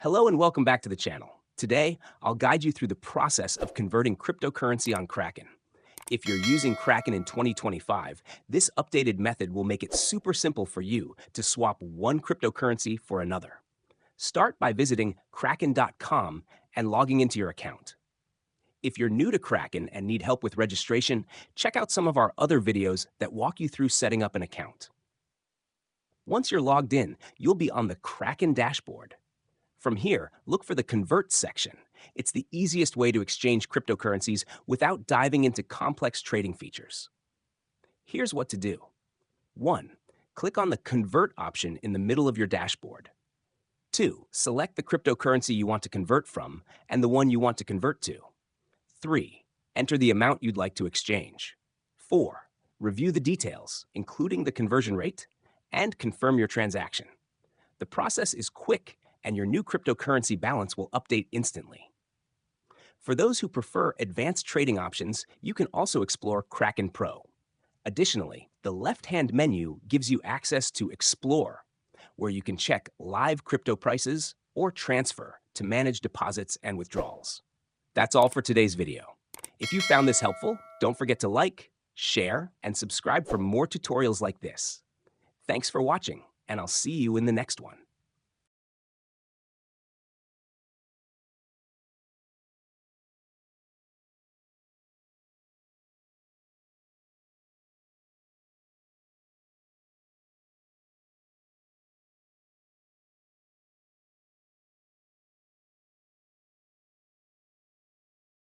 Hello and welcome back to the channel. Today, I'll guide you through the process of converting cryptocurrency on Kraken. If you're using Kraken in 2025, this updated method will make it super simple for you to swap one cryptocurrency for another. Start by visiting kraken.com and logging into your account. If you're new to Kraken and need help with registration, check out some of our other videos that walk you through setting up an account. Once you're logged in, you'll be on the Kraken dashboard. From here, look for the Convert section. It's the easiest way to exchange cryptocurrencies without diving into complex trading features. Here's what to do. 1. Click on the Convert option in the middle of your dashboard. 2. Select the cryptocurrency you want to convert from and the one you want to convert to. 3. Enter the amount you'd like to exchange. 4. Review the details, including the conversion rate, and confirm your transaction. The process is quick, and your new cryptocurrency balance will update instantly. For those who prefer advanced trading options, you can also explore Kraken Pro. Additionally, the left-hand menu gives you access to Explore, where you can check live crypto prices or transfer to manage deposits and withdrawals. That's all for today's video. If you found this helpful, don't forget to like, share, and subscribe for more tutorials like this. Thanks for watching, and I'll see you in the next one.